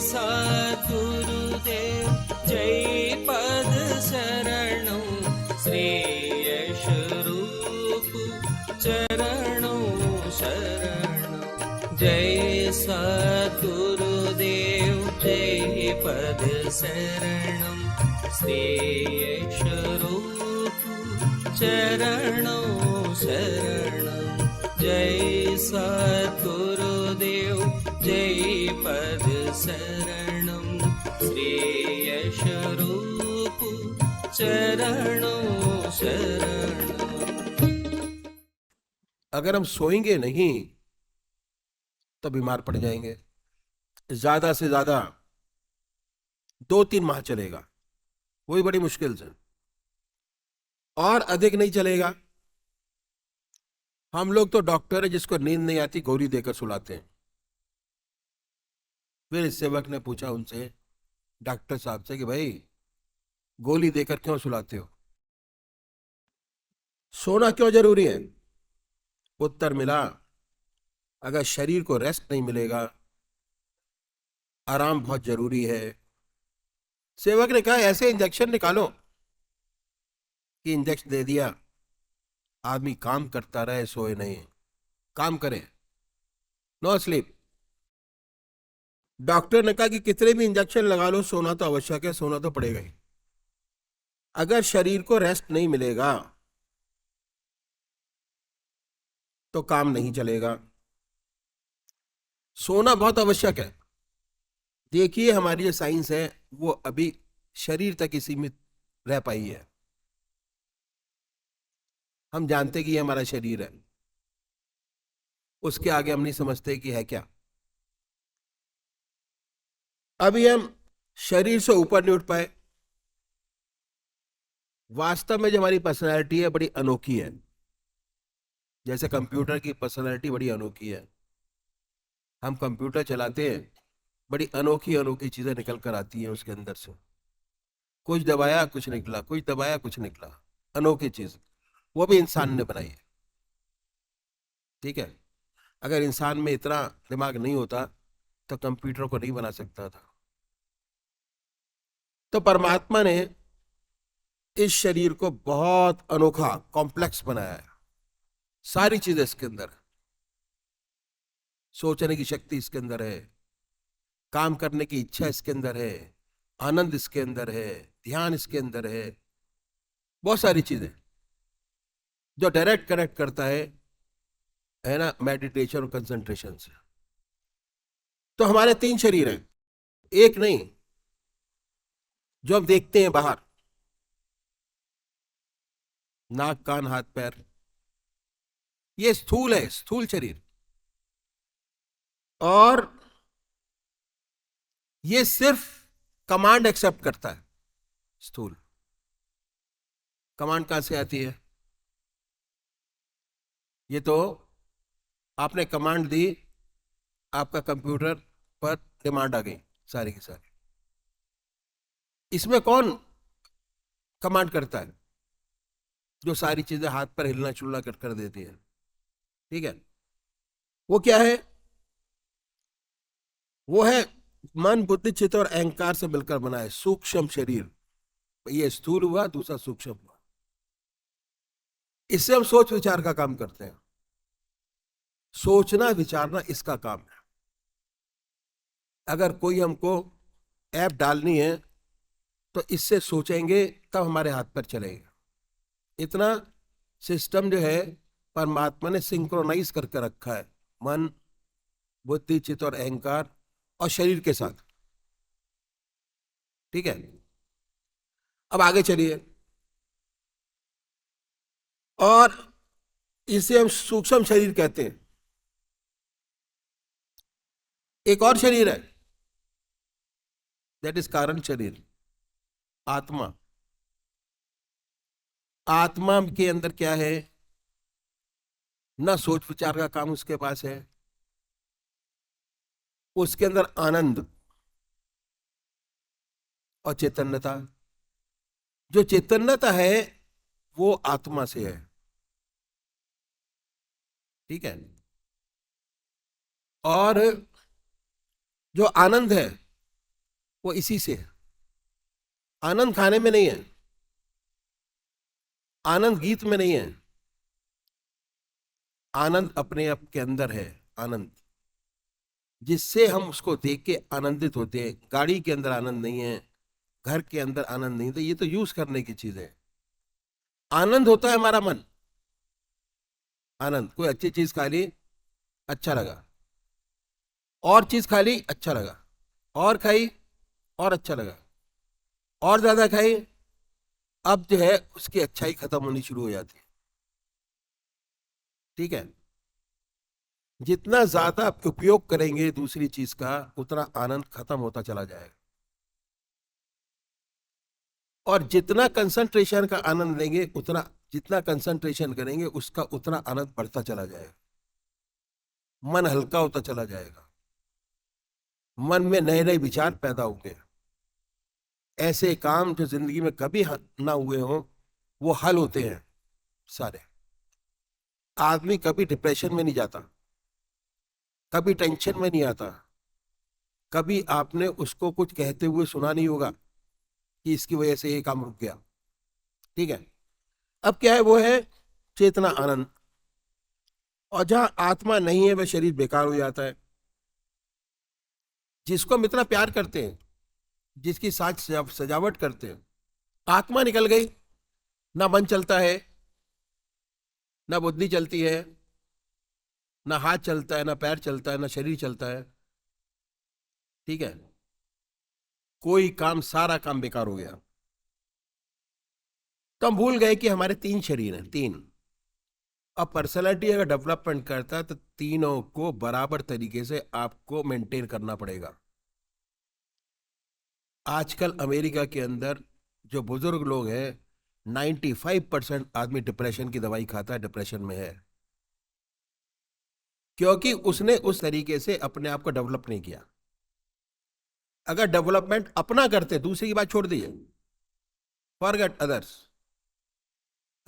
सद्गुरुदेव जय पद शरणौ श्रेयस रूप चरणौ शरणौ। जय सद्गुरुदेव जय पद शरणौ श्रेयस रूप चरणौ शरणौ। जय सद्गुरुदेव जय पद शरणौ श्रेयस रूप चरणौ शरणौ। अगर हम सोएंगे नहीं तो बीमार पड़ जाएंगे। ज्यादा से ज्यादा 2-3 माह चलेगा, वही बड़ी मुश्किल से, और अधिक नहीं चलेगा। हम लोग तो डॉक्टर है, जिसको नींद नहीं आती गोली देकर सुलाते हैं। फिर इस सेवक ने पूछा उनसे, डॉक्टर साहब से, कि भाई गोली देकर क्यों सुलाते हो, सोना क्यों जरूरी है? उत्तर मिला, अगर शरीर को रेस्ट नहीं मिलेगा, आराम बहुत जरूरी है। सेवक ने कहा, ऐसे इंजेक्शन निकालो कि इंजेक्शन दे दिया, आदमी काम करता रहे, सोए नहीं, काम करे, नो स्लीप। डॉक्टर ने कहा कि कितने भी इंजेक्शन लगा लो, सोना तो आवश्यक है, सोना तो पड़ेगा ही। अगर शरीर को रेस्ट नहीं मिलेगा तो काम नहीं चलेगा। सोना बहुत आवश्यक है। देखिए, हमारी जो साइंस है वो अभी शरीर तक ही सीमित रह पाई है। हम जानते कि ये हमारा शरीर है, उसके आगे हम नहीं समझते कि है क्या। अभी हम शरीर से ऊपर नहीं उठ पाए। वास्तव में जो हमारी पर्सनैलिटी है बड़ी अनोखी है। जैसे कंप्यूटर की पर्सनैलिटी बड़ी अनोखी है, हम कंप्यूटर चलाते हैं, बड़ी अनोखी अनोखी चीजें निकल कर आती हैं उसके अंदर से। कुछ दबाया कुछ निकला, कुछ दबाया कुछ निकला, अनोखी चीज, वो भी इंसान ने बनाई है। ठीक है, अगर इंसान में इतना दिमाग नहीं होता तो कंप्यूटर को नहीं बना सकता था। तो परमात्मा ने इस शरीर को बहुत अनोखा, कॉम्प्लेक्स बनाया है। सारी चीजें इसके अंदर है। सोचने की शक्ति इसके अंदर है, काम करने की इच्छा इसके अंदर है, आनंद इसके अंदर है, ध्यान इसके अंदर है, बहुत सारी चीजें जो डायरेक्ट कनेक्ट करता है ना, मेडिटेशन और कंसंट्रेशन से। तो हमारे 3 शरीर हैं, एक नहीं, जो हम देखते हैं बाहर, नाक कान हाथ पैर, ये स्थूल है, स्थूल शरीर। और ये सिर्फ कमांड एक्सेप्ट करता है। स्थूल कमांड कहां से आती है? ये तो आपने कमांड दी, आपका कंप्यूटर पर डिमांड आ गई सारी की सारी। इसमें कौन कमांड करता है? जो सारी चीजें हाथ पर हिलना चुलना कर देती है। ठीक है, वो क्या है? वो है मन बुद्धि चित्त और अहंकार से मिलकर बना है सूक्ष्म शरीर। ये स्थूल हुआ, दूसरा सूक्ष्म हुआ। इससे हम सोच विचार का काम करते हैं। सोचना विचारना इसका काम है। अगर कोई हमको ऐप डालनी है तो इससे सोचेंगे तब हमारे हाथ पर चलेगा। इतना सिस्टम जो है परमात्मा ने सिंक्रोनाइज करके रखा है, मन बुद्धि चित्त और अहंकार और शरीर के साथ। ठीक है, अब आगे चलिए। और इसे हम सूक्ष्म शरीर कहते हैं। एक और शरीर है, दैट इज कारण शरीर, आत्मा। आत्मा के अंदर क्या है? ना सोच विचार का काम उसके पास है, उसके अंदर आनंद और चैतन्यता। जो चैतन्यता है वो आत्मा से है। ठीक है, और जो आनंद है वो इसी से है। आनंद खाने में नहीं है, आनंद गीत में नहीं है, आनंद अपने आप के अंदर है। आनंद जिससे हम उसको देख के आनंदित होते हैं। गाड़ी के अंदर आनंद नहीं है, घर के अंदर आनंद नहीं, तो ये तो यूज करने की चीज है। आनंद होता है हमारा मन। आनंद, कोई अच्छी चीज खा ली, अच्छा लगा, और चीज खा ली, अच्छा लगा, और खाई, और अच्छा लगा, और ज्यादा खाई, अब जो है उसकी अच्छाई खत्म होनी शुरू हो जाती है। ठीक है, जितना ज्यादा आप उपयोग करेंगे दूसरी चीज का, उतना आनंद खत्म होता चला जाएगा। और जितना कंसंट्रेशन का आनंद लेंगे, उतना जितना कंसंट्रेशन करेंगे उसका उतना आनंद बढ़ता चला जाएगा। मन हल्का होता चला जाएगा, मन में नए नए विचार पैदा होंगे। ऐसे काम जो जिंदगी में कभी ना हुए हों, वो हल होते हैं सारे। आदमी कभी डिप्रेशन में नहीं जाता, कभी टेंशन में नहीं आता, कभी आपने उसको कुछ कहते हुए सुना नहीं होगा कि इसकी वजह से ये काम रुक गया। ठीक है, अब क्या है, वो है चेतना आनंद। और जहां आत्मा नहीं है वह शरीर बेकार हो जाता है। जिसको हम इतना प्यार करते हैं, जिसकी साज सजावट करते हैं, आत्मा निकल गई, ना मन चलता है, ना बुद्धि चलती है, ना हाथ चलता है, ना पैर चलता है, ना शरीर चलता है। ठीक है, कोई काम, सारा काम बेकार हो गया। तो हम भूल गए कि हमारे 3 शरीर हैं, 3। अब पर्सनैलिटी अगर डेवलपमेंट करता है तो तीनों को बराबर तरीके से आपको मेंटेन करना पड़ेगा। आजकल अमेरिका के अंदर जो बुजुर्ग लोग हैं, 95% आदमी डिप्रेशन की दवाई खाता है, डिप्रेशन में है, क्योंकि उसने उस तरीके से अपने आप को डेवलप नहीं किया। अगर डेवलपमेंट अपना करते, दूसरी की बात छोड़ दीजिए, फॉरगेट अदर्स,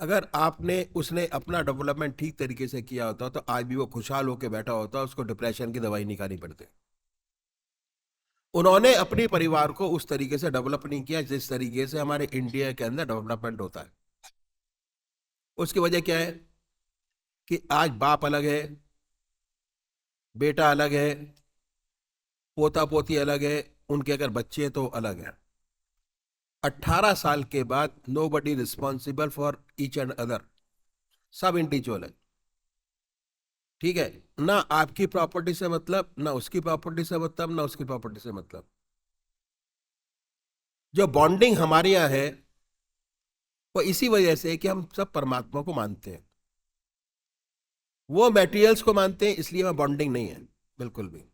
अगर आपने उसने अपना डेवलपमेंट ठीक तरीके से किया होता तो आज भी वो खुशहाल होकर बैठा होता, उसको डिप्रेशन की दवाई नहीं खानी पड़ती। उन्होंने अपने परिवार को उस तरीके से डेवलप नहीं किया जिस तरीके से हमारे इंडिया के अंदर डेवलपमेंट होता है। उसकी वजह क्या है कि आज बाप अलग है, बेटा अलग है, पोता पोती अलग है, उनके अगर बच्चे तो अलग है। 18 साल के बाद nobody responsible for each and other, सब इंडिविजुअल है। ठीक है, ना आपकी प्रॉपर्टी से मतलब, ना उसकी प्रॉपर्टी से मतलब, ना उसकी प्रॉपर्टी से मतलब। जो बॉन्डिंग हमारे यहाँ है वो इसी वजह से कि हम सब परमात्मा को मानते हैं, वो मटेरियल्स को मानते हैं, इसलिए वहां बॉन्डिंग नहीं है बिल्कुल भी।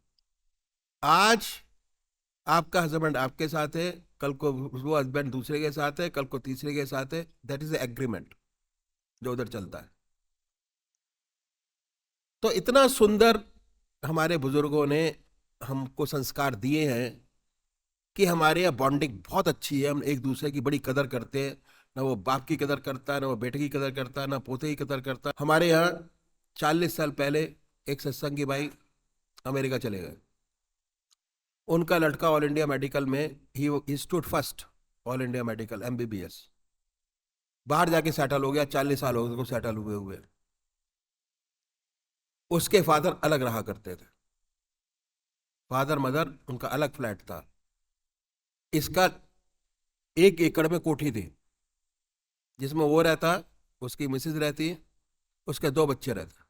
आज आपका हस्बैंड आपके साथ है, कल को वो हस्बैंड दूसरे के साथ है, कल को तीसरे के साथ है। दैट इज एग्रीमेंट जो उधर चलता है। तो इतना सुंदर हमारे बुजुर्गों ने हमको संस्कार दिए हैं कि हमारे यहाँ बॉन्डिंग बहुत अच्छी है, हम एक दूसरे की बड़ी कदर करते हैं। ना वो बाप की कदर करता है, ना वो बेटे की कदर करता है, ना पोते की कदर करता है। हमारे यहाँ 40 साल पहले एक सत्संगी भाई अमेरिका चले गए। उनका लड़का ऑल इंडिया मेडिकल में he stood first, all India medical MBBS, बाहर जाके सेटल हो गया। 40 साल हो गए उसको सेटल हुए हुए। उसके फादर अलग रहा करते थे, फादर मदर उनका अलग फ्लैट था। इसका 1 एकड़ में कोठी थी जिसमें वो रहता, उसकी मिसेज रहती, उसके 2 बच्चे रहते।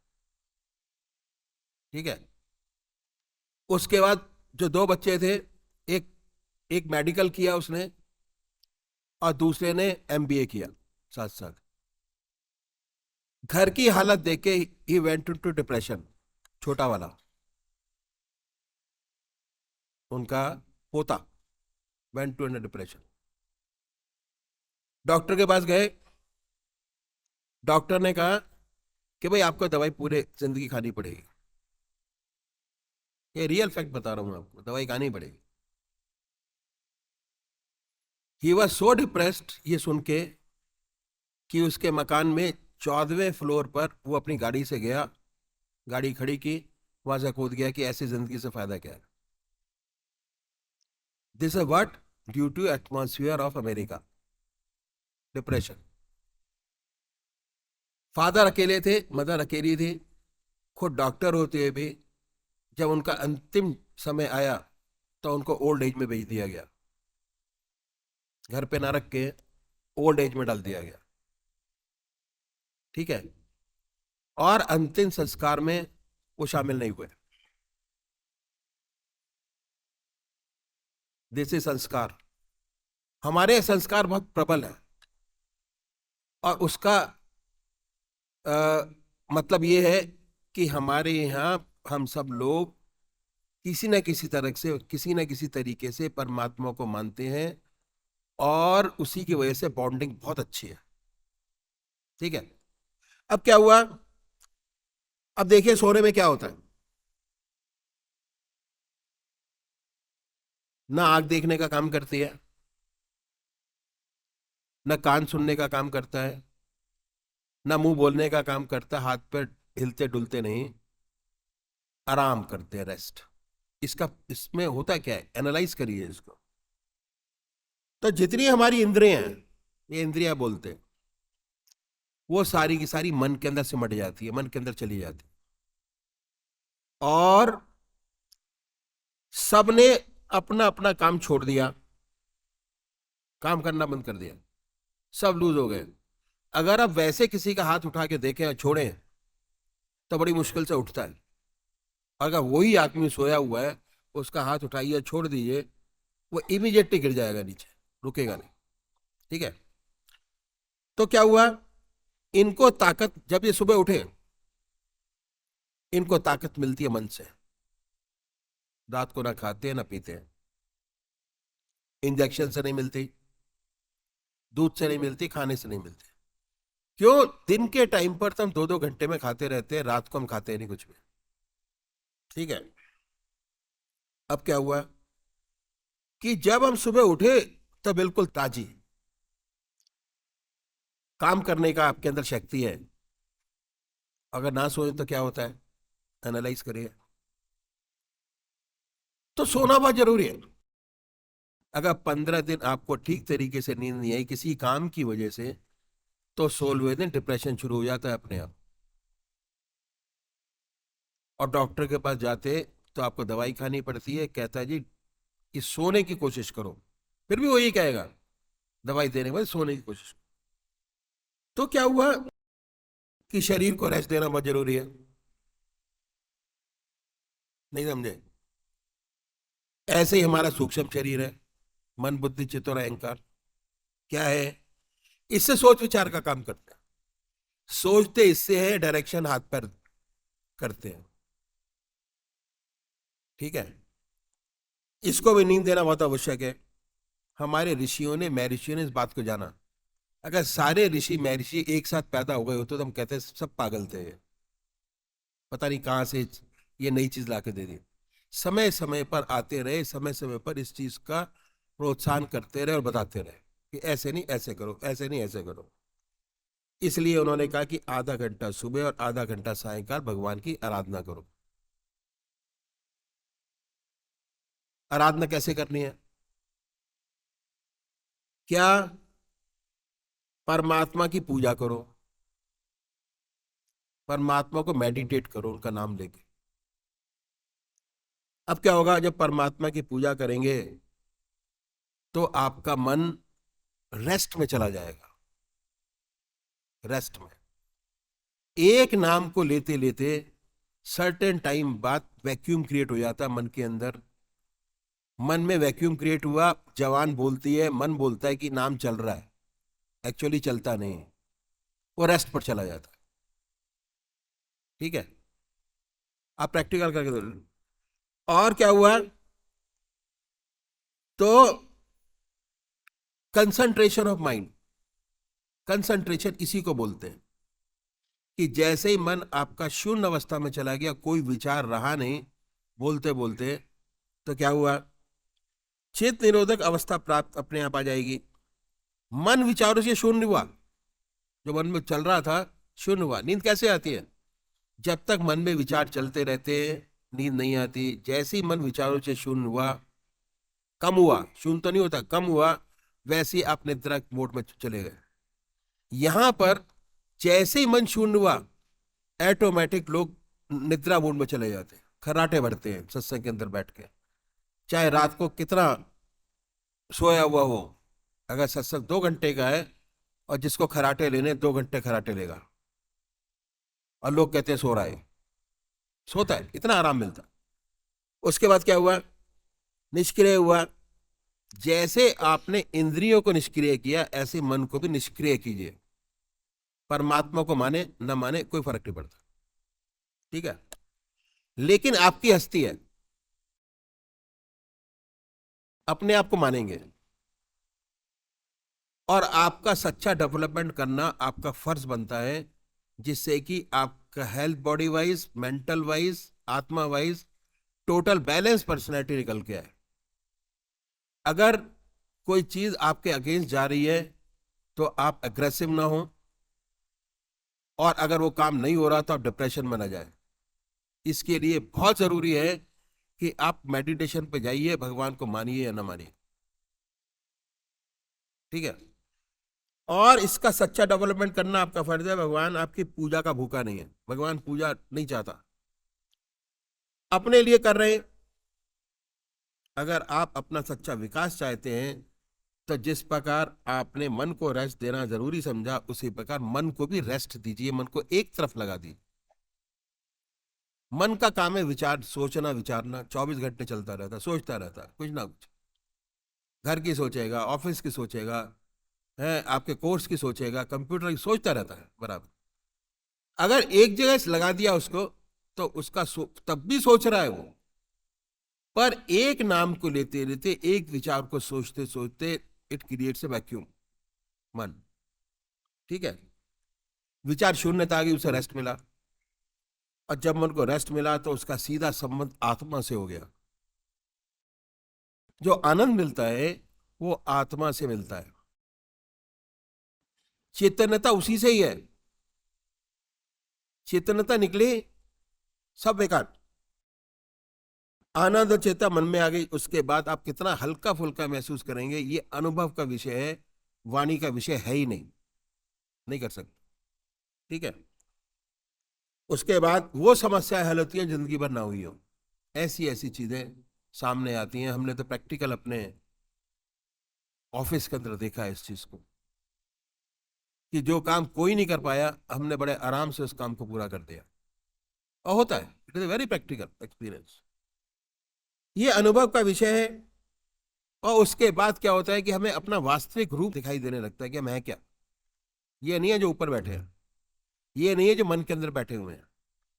ठीक है, उसके बाद जो 2 बच्चे थे, एक एक मेडिकल किया उसने और दूसरे ने MBA किया साथ साथ। घर की हालत देख के ही वेंट टू डिप्रेशन। छोटा वाला उनका पोता वेंट टू डिप्रेशन। डॉक्टर के पास गए, डॉक्टर ने कहा कि भाई आपको दवाई पूरे जिंदगी खानी पड़ेगी। ये रियल फैक्ट बता रहा हूं आपको, दवाई खानी पड़ेगी। ही वॉज सो डिप्रेस्ड ये सुन के कि उसके मकान में 14वें फ्लोर पर वो अपनी गाड़ी से गया, गाड़ी खड़ी की, वहां से कूद गया कि ऐसी जिंदगी से फायदा क्या है। This is what, due to atmosphere of America, depression. Father अकेले थे, मदर अकेली थी, खुद डॉक्टर होते हुए भी जब उनका अंतिम समय आया तो उनको ओल्ड एज में भेज दिया गया, घर पे ना रख के ओल्ड एज में डाल दिया गया। ठीक है, और अंतिम संस्कार में वो शामिल नहीं हुए। देसी संस्कार, हमारे संस्कार बहुत प्रबल है, और उसका मतलब ये है कि हमारे यहाँ हम सब लोग किसी न किसी तरह से, किसी न किसी तरीके से परमात्मा को मानते हैं, और उसी की वजह से बॉन्डिंग बहुत अच्छी है। ठीक है, अब क्या हुआ, अब देखिए सोने में क्या होता है। ना आंख देखने का काम करती है, ना कान सुनने का काम करता है, ना मुंह बोलने का काम करता, हाथ पैर हिलते डुलते नहीं, आराम करते हैं, रेस्ट। इसका इसमें होता क्या है, एनालाइज करिए इसको। तो जितनी हमारी इंद्रियां हैं, ये इंद्रियां बोलते हैं, वो सारी की सारी मन के अंदर सिमट जाती है, मन के अंदर चली जाती है, और सबने अपना अपना काम छोड़ दिया, काम करना बंद कर दिया, सब लूज हो गए। अगर आप वैसे किसी का हाथ उठा के देखें और छोड़ें तो बड़ी मुश्किल से उठता है। अगर वही आदमी सोया हुआ है, उसका हाथ उठाइए छोड़ दीजिए, वो इमीडिएटली गिर जाएगा नीचे, रुकेगा नहीं। ठीक है, तो क्या हुआ, इनको ताकत, जब ये सुबह उठे इनको ताकत मिलती है मन से। रात को ना खाते हैं ना पीते हैं, इंजेक्शन से नहीं मिलती, दूध से नहीं मिलती, खाने से नहीं मिलती। क्यों, दिन के टाइम पर तो हम 2-2 घंटे में खाते रहते हैं, रात को हम खाते नहीं कुछ भी। ठीक है, अब क्या हुआ कि जब हम सुबह उठे तो बिल्कुल ताजी, काम करने का आपके अंदर शक्ति है। अगर ना सोए तो क्या होता है, एनालाइज करिए। तो सोना बहुत जरूरी है। अगर 15 दिन आपको ठीक तरीके से नींद नहीं आई किसी काम की वजह से, तो 16वें दिन डिप्रेशन शुरू हो जाता है अपने आप, और डॉक्टर के पास जाते तो आपको दवाई खानी पड़ती है। कहता है जी कि सोने की कोशिश करो, फिर भी वो यही कहेगा दवाई देने के बाद सोने की कोशिश करो। तो क्या हुआ कि शरीर को रेस्ट देना बहुत जरूरी है। नहीं समझे, ऐसे ही हमारा सूक्ष्म शरीर है, मन बुद्धि चित्त और अहंकार क्या है, इससे सोच विचार का काम करता है। सोचते इससे है, डायरेक्शन हाथ पैर करते हैं। ठीक है, इसको भी नींद देना बहुत आवश्यक है। हमारे ऋषियों ने, महर्षियों ने इस बात को जाना। अगर सारे ऋषि महर्षि एक साथ पैदा हो गए होते तो हम कहते हैं सब पागल थे, पता नहीं कहां से ये नई चीज लाके दे दी। समय समय पर आते रहे, समय समय पर इस चीज का प्रोत्साहन करते रहे और बताते रहे कि ऐसे नहीं ऐसे करो, ऐसे नहीं ऐसे करो। इसलिए उन्होंने कहा कि आधा घंटा सुबह और आधा घंटा सायंकाल भगवान की आराधना करो। आराधना कैसे करनी है, क्या, परमात्मा की पूजा करो, परमात्मा को मेडिटेट करो उनका नाम लेके। अब क्या होगा, जब परमात्मा की पूजा करेंगे तो आपका मन रेस्ट में चला जाएगा। रेस्ट में एक नाम को लेते लेते सर्टेन टाइम बाद वैक्यूम क्रिएट हो जाता है मन के अंदर। मन में वैक्यूम क्रिएट हुआ, जवान बोलती है, मन बोलता है कि नाम चल रहा है, एक्चुअली चलता नहीं, वो रेस्ट पर चला जाता है। ठीक है, आप प्रैक्टिकल करके दो। और क्या हुआ, तो कंसंट्रेशन ऑफ माइंड, कंसंट्रेशन इसी को बोलते हैं कि जैसे ही मन आपका शून्य अवस्था में चला गया, कोई विचार रहा नहीं, बोलते बोलते, तो क्या हुआ, चित्त निरोधक अवस्था प्राप्त अपने आप आ जाएगी। मन विचारों से शून्य हुआ, जो मन में चल रहा था शून्य हुआ। नींद कैसे आती है, जब तक मन में विचार चलते रहते नींद नहीं आती। जैसे ही मन विचारों से शून्य हुआ, कम हुआ, शून्य तो नहीं होता, कम हुआ, वैसे ही आप निद्रा मोड में चले गए। यहां पर जैसे ही मन शून्य हुआ, ऑटोमेटिक लोग निद्रा मोड में चले जाते हैं, खर्राटे भरते हैं सत्संग के अंदर बैठ के, चाहे रात को कितना सोया हुआ हो। अगर सत्संग 2 घंटे का है और जिसको खराटे लेने 2 घंटे खराटे लेगा, और लोग कहते हैं सो रहा है, सोता है, इतना आराम मिलता। उसके बाद क्या हुआ, निष्क्रिय हुआ। जैसे आपने इंद्रियों को निष्क्रिय किया, ऐसे मन को भी निष्क्रिय कीजिए। परमात्मा को माने न माने कोई फर्क नहीं पड़ता, ठीक है, लेकिन आपकी हस्ती है, अपने आप को मानेंगे, और आपका सच्चा डेवलपमेंट करना आपका फर्ज बनता है, जिससे कि आपका health body wise, mental wise, आत्मा वाइज टोटल बैलेंस पर्सनैलिटी निकल के आए। अगर कोई चीज आपके अगेंस्ट जा रही है तो आप एग्रेसिव ना हो, और अगर वो काम नहीं हो रहा तो आप डिप्रेशन में ना जाए। इसके लिए बहुत जरूरी है कि आप मेडिटेशन पे जाइए, भगवान को मानिए या ना मानिए, ठीक है। और इसका सच्चा डेवलपमेंट करना आपका फर्ज है। भगवान आपकी पूजा का भूखा नहीं है, भगवान पूजा नहीं चाहता, अपने लिए कर रहे हैं। अगर आप अपना सच्चा विकास चाहते हैं तो जिस प्रकार आपने मन को रेस्ट देना जरूरी समझा, उसी प्रकार मन को भी रेस्ट दीजिए, मन को एक तरफ लगा दीजिए। मन का काम है विचार, सोचना विचारना, 24 घंटे चलता रहता, सोचता रहता, कुछ ना कुछ, घर की सोचेगा, ऑफिस की सोचेगा, है आपके कोर्स की सोचेगा, कंप्यूटर की, सोचता रहता है बराबर। अगर एक जगह से लगा दिया उसको तो उसका तब भी सोच रहा है वो, पर एक नाम को लेते लेते, एक विचार को सोचते सोचते, इट क्रिएट्स ए वैक्यूम, मन, ठीक है। विचार शून्यता आ गई, उसे रेस्ट मिला, और जब मन को रेस्ट मिला तो उसका सीधा संबंध आत्मा से हो गया। जो आनंद मिलता है वो आत्मा से मिलता है, चैतन्यता उसी से ही है। चैतन्यता निकली, सब बेकार, आनंद और चेतना मन में आ गई, उसके बाद आप कितना हल्का फुल्का महसूस करेंगे, ये अनुभव का विषय है, वाणी का विषय है ही नहीं कर सकते, ठीक है। उसके बाद वो समस्या हल होती है जिंदगी भर ना हुई हो, ऐसी ऐसी चीजें सामने आती हैं। हमने तो प्रैक्टिकल अपने ऑफिस के अंदर देखा है इस चीज को, कि जो काम कोई नहीं कर पाया, हमने बड़े आराम से उस काम को पूरा कर दिया, और होता है, it is a very practical experience. ये अनुभव का विषय है। और उसके बाद क्या होता है कि हमें अपना वास्तविक रूप दिखाई देने लगता है कि हम हैं क्या। ये नहीं है जो ऊपर बैठे हैं, ये नहीं है जो मन के अंदर बैठे हुए हैं,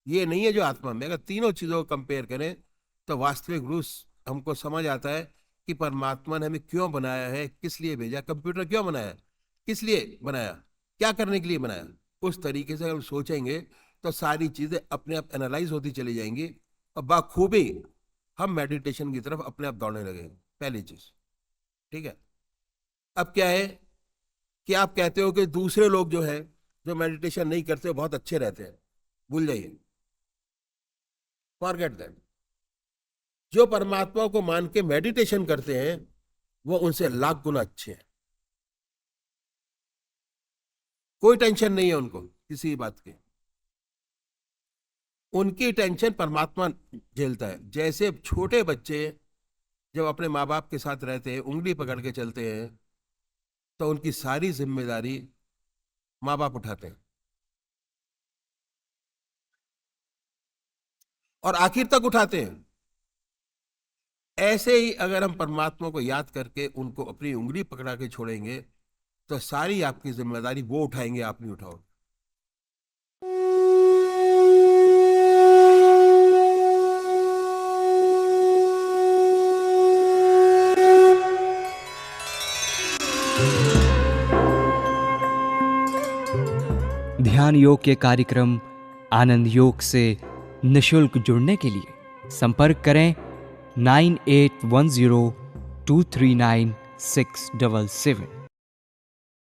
ये नहीं है जो आत्मा में। अगर तीनों चीजों को कंपेयर करें तो वास्तविक रूप हमको समझ आता है कि परमात्मा ने हमें क्यों बनाया है, किस लिए भेजा, कंप्यूटर क्यों बनाया, किस लिए बनाया, क्या करने के लिए बनाया। उस तरीके से हम सोचेंगे तो सारी चीजें अपने आप एनालाइज होती चली जाएंगी, और बाखूबी हम मेडिटेशन की तरफ अपने आप दौड़ने लगेंगे, पहली चीज, ठीक है। अब क्या है कि आप कहते हो कि दूसरे लोग जो है, जो मेडिटेशन नहीं करते, बहुत अच्छे रहते हैं, भूल जाइए, फॉरगेट दैट। जो परमात्मा को मान के मेडिटेशन करते हैं वो उनसे लाख गुना अच्छे हैं, कोई टेंशन नहीं है उनको किसी बात की, उनकी टेंशन परमात्मा झेलता है। जैसे छोटे बच्चे जब अपने माँ बाप के साथ रहते हैं, उंगली पकड़ के चलते हैं, तो उनकी सारी जिम्मेदारी माँ बाप उठाते हैं, और आखिर तक उठाते हैं। ऐसे ही अगर हम परमात्मा को याद करके उनको अपनी उंगली पकड़ा के छोड़ेंगे तो सारी आपकी जिम्मेदारी वो उठाएंगे, आप नहीं उठाओगे। ध्यान योग के कार्यक्रम आनंद योग से निशुल्क जुड़ने के लिए संपर्क करें 9810239677।